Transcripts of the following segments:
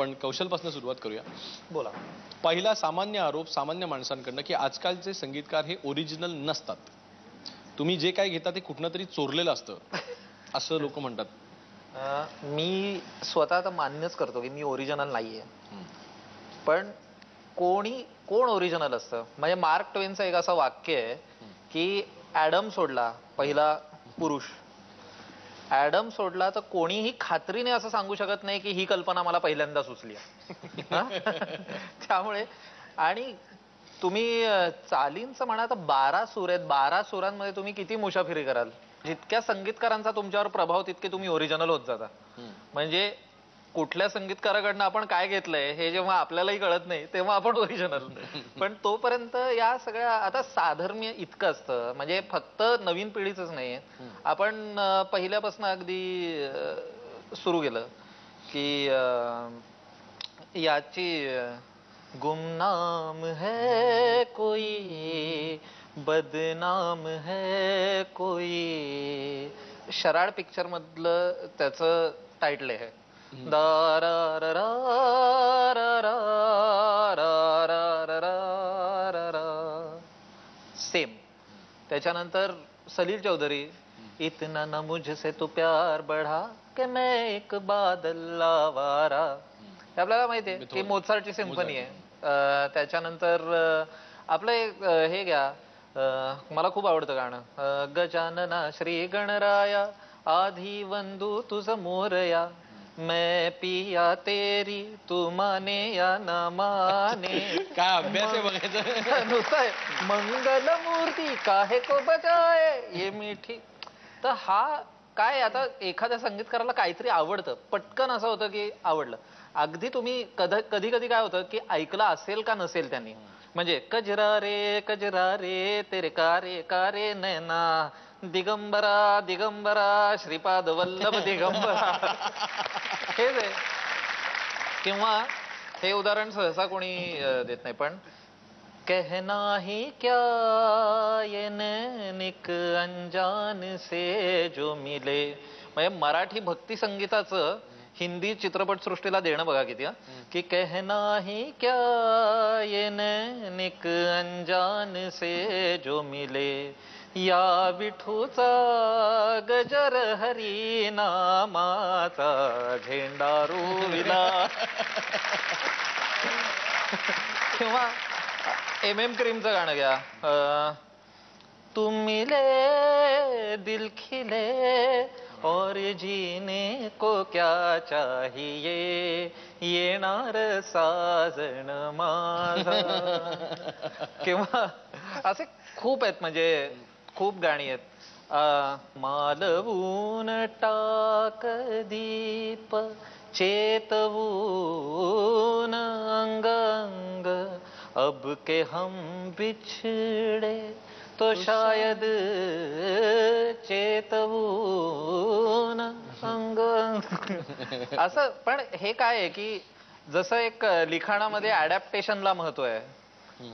आपण कौशलपासून सुरुवात करूया. बोला. पहिला सामान्य आरोप सामान्य माणसांकडनं की आजकालचे संगीतकार हे ओरिजिनल नसतात. तुम्ही जे काय घेता ते कुठनं तरी चोरलेलं असतं असं लोक म्हणतात. मी स्वतः तर मान्यच करतो की मी ओरिजिनल नाहीये. पण कोण ओरिजिनल असतं? म्हणजे मार्क ट्वेनचं एक असं वाक्य आहे की ऍडम सोडला, पहिला पुरुष ऍडम सोडला, तर कोणीही खात्रीने असं सांगू शकत नाही की ही कल्पना मला पहिल्यांदा सुचली. त्यामुळे आणि तुम्ही चालींचं म्हणा तर 12 सूर आहेत. 12 सुरांमध्ये तुम्ही किती मुसाफिरी कराल? जितक्या संगीतकारांचा तुमच्यावर प्रभाव तितके तुम्ही ओरिजिनल होत जाता. म्हणजे कुठल्या संगीतकाराकडनं आपण काय घेतलंय हे जेव्हा आपल्यालाही कळत नाही तेव्हा आपण ओरिजिनल. पण तोपर्यंत या सगळ्या आता साधर्म्य इतकं असतं. म्हणजे फक्त नवीन पिढीच नाही, आपण पहिल्यापासून अगदी सुरू केलं की याची गुमनाम है कोई, बदनाम है कोई, शराड पिक्चर मधलं त्याचं टायटल आहे. दा रा रा रा रा रा रा रा रा, सेम. त्याच्यानंतर सलील चौधरी, इतना न मुझसे तू प्यार बढ़ा कि मैं एक बादल आवारा. आपल्याला माहितीये की मोत्सार्टची सिम्फनी आहे. त्याच्यानंतर आपलं एक हे घ्या, मला खूप आवडतं गाणं, गजानना श्री गणराया आधी वंदू तुझ मोरया, मैं पिया तेरी तू माने या न माने. काय अभ्यास आहे बघायचं नुसतं मंगल मूर्ती काहे को बजाए ये मिठी. तर हा काय, आता एखाद्या संगीतकाराला काहीतरी आवडतं, पटकन असं होतं की आवडलं. अगदी तुम्ही कधी कधी काय होतं की ऐकलं असेल का नसेल त्यांनी. म्हणजे कजरा रे तेरे कारे कारे नैना, दिगंबरा दिगंबरा श्रीपाद वल्लभ दिगंबरा. हेच आहे. किंवा हे उदाहरण सहसा कोणी देत नाही, पण कहना ही क्या ये नैनिक अंजान से जो मिले. म्हणजे मराठी भक्ती संगीताचं हिंदी चित्रपटसृष्टीला देणं बघा किती. की कहना ही क्या ये नैनिक अंजान से जो मिले, या विठूचा गजर हरी नामाचा झेंडा रोविला. किंवा MM क्रीमचं गाणं घ्या, तुम मिले दिल खिले और जीने को क्या चाहिए, येणार साजन माझा. किंवा असे खूप आहेत, म्हणजे खूप गाणी आहेत. मालवून टाक दीप चेतवून अंग अंग, अब के हम बिछड़े तो शायद चेतवून अंग. असं. पण हे काय आहे की जसं एक लिखाणामध्ये ऍडॅप्टेशनला महत्व आहे,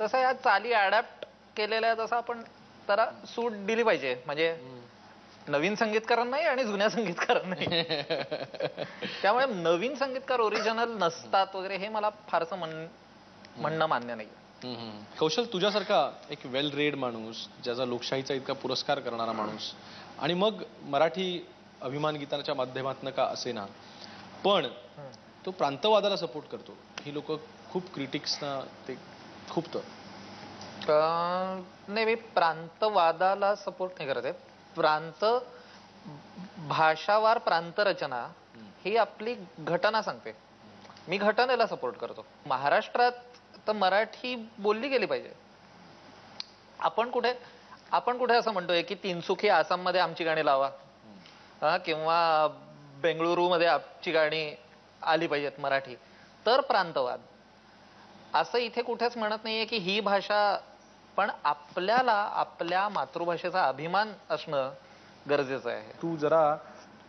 तसं या चाली ऍडॅप्ट केलेल्या तसं आपण जरा सूट दिली पाहिजे. म्हणजे नवीन संगीतकारांनाही आणि जुन्या संगीतकारांनाही. त्यामुळे नवीन संगीतकार ओरिजिनल नसतात वगैरे हे मला फारसं म्हणणं मान्य नाही. कौशल, तुझ्यासारखा एक वेल रेड माणूस, ज्याचा लोकशाहीचा इतका पुरस्कार करणारा माणूस, आणि मग मराठी अभिमान गीताच्या माध्यमातून का असेना, पण तो प्रांतवादाला सपोर्ट करतो. ही लोक खूप क्रिटिक्सना ते खूपतं. नाही, मी प्रांतवादाला सपोर्ट नाही करत आहे. भाषावार प्रांतरचना ही आपली घटना सांगते. मी घटनेला सपोर्ट करतो. महाराष्ट्रात तर मराठी बोलली गेली पाहिजे. आपण कुठे असं म्हणतोय की तिनसुखी आसाम मध्ये आमची गाणी लावा, किंवा बेंगळुरू मध्ये आमची गाणी आली पाहिजेत मराठी, तर प्रांतवाद असं इथे कुठेच म्हणत नाहीये की ही भाषा. पण आपल्याला आपल्या मातृभाषेचा अभिमान असणं गरजेचं आहे. तू जरा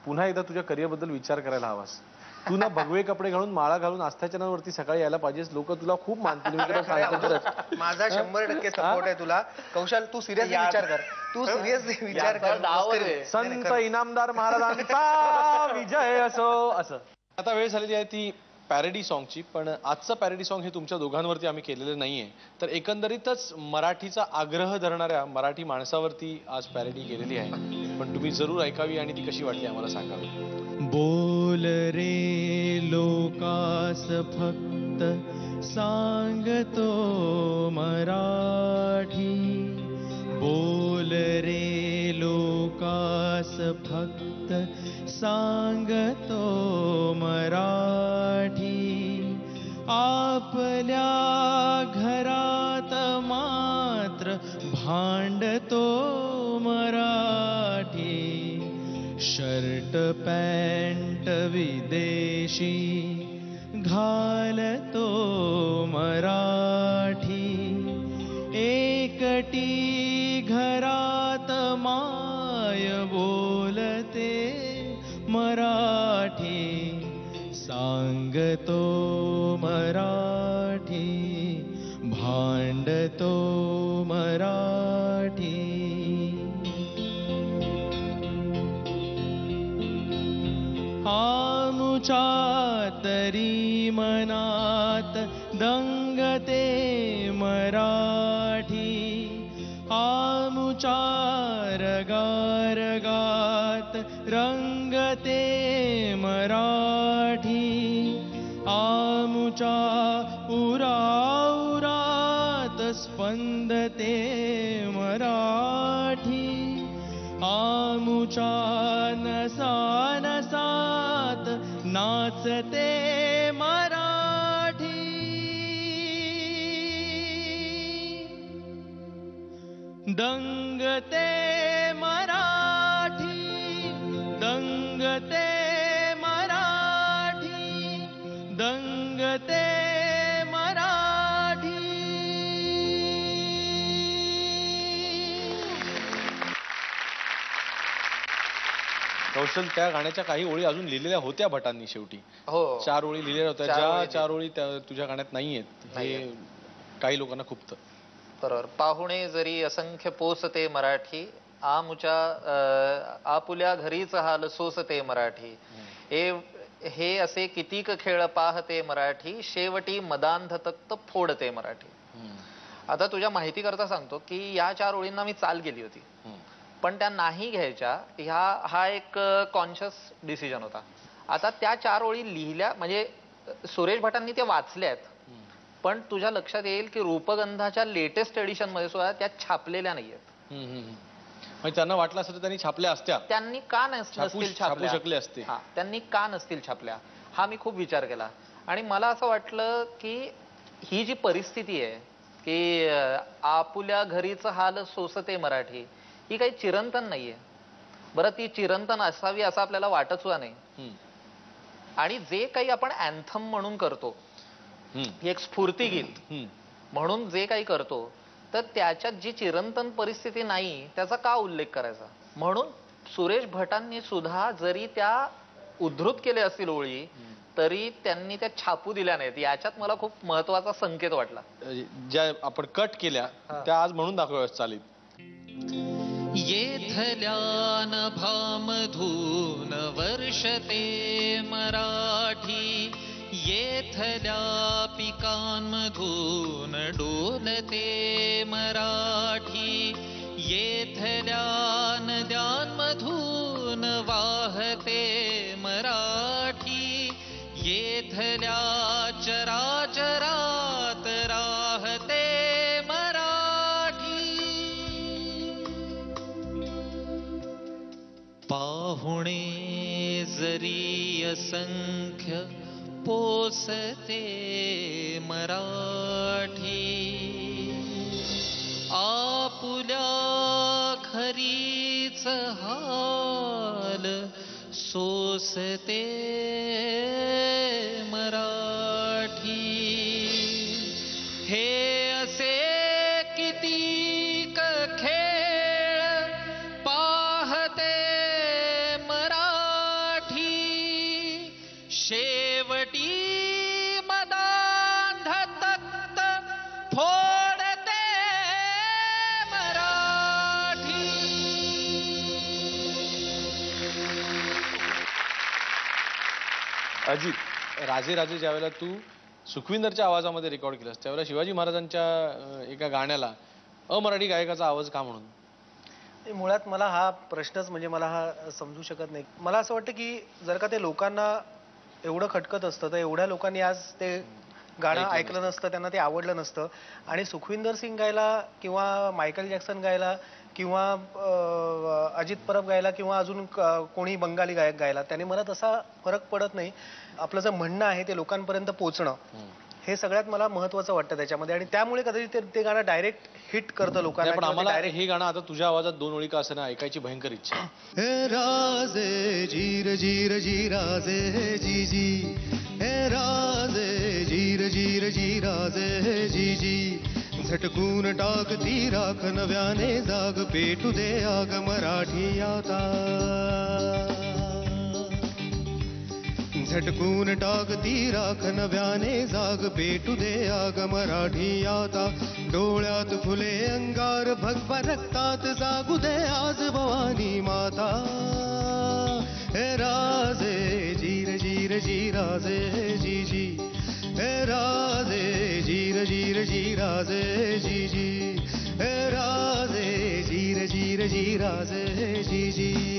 पुन्हा एकदा तुझ्या करिअर बद्दल विचार करायला हवास. तू ना भगवे कपडे घालून माळा घालून आस्थाचनावरती सकाळी यायला पाहिजेस. लोक तुला खूप मानतील. माझा 100% सपोर्ट आहे तुला. कौशल, तू सिरियसली विचार कर. तू सिरियसली विचार कर. संत इनामदार महाराजांचा विजय असो. असं आता वेळ झालेली आहे ती पॅरडी सॉन्गची, पण आजचं पॅरडी सॉन्ग हे तुमच्या दोघांवरती आम्ही केलेलं नाहीये. तर एकंदरीतच मराठीचा आग्रह धरणाऱ्या मराठी माणसावरती आज पॅरडी केलेली आहे. पण तुम्ही जरूर ऐकावी आणि ती कशी वाटली आम्हाला सांगावी. बोल रे लोकास फक्त सांगतो मराठी, बोल रे लोकास फक्त सांगतो मराठी, आपल्या घरात मात्र भांडतो मराठी, शर्ट पॅन्ट विदेशी घालतो मराठी, एकटी घरात माय बोलते मराठी, सांगतो मराठी, भांडतो मराठी. आमुच्या तरी मनात दंगते मराठी, आमुच्या रगारगात रंगते मराठी, आमुच्या उराउरात स्पंदते मराठी, आमुच्या नसानसात नाचते मराठी, दंगते मराठी, दंगते मराठी, दंगते मराठी. कौशल, त्या गाण्याच्या काही ओळी अजून लिहिलेल्या होत्या भटांनी शेवटी. हो 4 ओळी लिहिलेल्या होत्या. 4 ज्या ओळी 4 ओळी तुझ्या गाण्यात नाहीयेत हे नाहीयेत. काही लोकांना खुपतं. बरोबर. पाहुणे जरी असंख्य पोसते मराठी, आपुल्या घरीच हाल सोसते मराठी, हे असे कितीक खेळ पाहते मराठी, शेवटी मदांध तक्त फोडते मराठी. आता तुझ्या माहिती करता सांगतो की या 4 ओळींना मी चाल केली होती, पण त्या नाही घ्यायच्या हा एक कॉन्शियस डिसिजन होता. आता त्या 4 ओळी लिहिल्या म्हणजे सुरेश भटांनी त्या वाचल्यात, पण तुझ्या लक्षात येईल की रूपगंधाच्या लेटेस्ट एडिशन मध्ये सुद्धा त्या छापलेल्या नाहीयेत. म्हणजे त्यांना वाटलं असतं तर त्यांनी छापल्या असत्या, त्यांनी का नसतील छापल्या, शकले असते. त्यांनी का नसतील छापल्या हा मी खूप विचार केला. आणि मला असं वाटलं की ही जी परिस्थिती आहे की आपुल्या घरीच हाल सोसते मराठी, ही काही चिरंतन नाहीये. बरं, ती चिरंतन असावी असं आपल्याला वाटत सुद्धा नाही. आणि जे काही आपण अँथम म्हणून करतो, एक स्फूर्तिगीत म्हणून जे काही करतो, तर त्याच्यात जी चिरंतन परिस्थिती नाही त्याचा का उल्लेख करायचा. म्हणून सुरेश भटांनी सुद्धा जरी त्या उद्धृत केल्या असतील ओळी, तरी त्यांनी त्या छापू दिल्या नाहीत. याच्यात मला खूप महत्वाचा संकेत वाटला. ज्या आपण कट केल्या त्या आज म्हणून दाखवाव्यास चालेल. येथल्यान भामधून वर्षते मराठी, येथल्या पिकांमधून डोलते मराठी, येथल्या नद्यांमधून वाहते मराठी, येथल्या चराचरात राहते मराठी. पाहुणे जरी असंख्य पोसते मराठी, आपुल्या खरीच हाल सोसते मराठी, हे असे कितीक खेळ पाहते मराठी, शेवटी मदांध तक्त फोडते मराठी. अजित, राजे राजे ज्यावेळेला तू सुखविंदरच्या आवाजामध्ये रेकॉर्ड केलंस त्यावेळेला शिवाजी महाराजांच्या एका गाण्याला अमराठी गायकाचा आवाज का म्हणून? मुळात मला हा प्रश्नच म्हणजे मला हा समजू शकत नाही. मला असं वाटतं की जर का ते लोकांना एवढं खटकत असतं तर एवढ्या लोकांनी आज ते गाणं ऐकलं नसतं, त्यांना ते आवडलं नसतं. आणि सुखविंदर सिंग गायला किंवा मायकल जॅक्सन गायला किंवा अजित परब गायला किंवा अजून कोणी बंगाली गायक गायला, त्याने मला तसा फरक पडत नाही. आपलं जे म्हणणं आहे ते लोकांपर्यंत पोहोचणं हे सगळ्यात मला महत्वाचं वाटतं त्याच्यामध्ये. आणि त्यामुळे कदाचित ते गाणं डायरेक्ट हिट करतं लोकांना. पण आम्हाला हे गाणं आता तुझ्या आवाजात 2 ओळी का असं ऐकायची भयंकर इच्छा आहे. हे राजे जीर जीर जी राजे जी जी, हे राजे जीर जीर जी राजे जी जी, झटकून टाकती राख नव्याने जाग, पेटू दे आग मराठी आता. झटकून टाकती राख नव्याने जाग, पेटू दे आग मराठी आता. डोळ्यात फुले अंगार भगवा रक्तात, जागू दे आज भवानी माता. हे राजे जीर जीर जी राजे जी जी, हे राजे जीर जीर जी राजे जी जी, हे राजे जीर जीर जी राजे जी जी.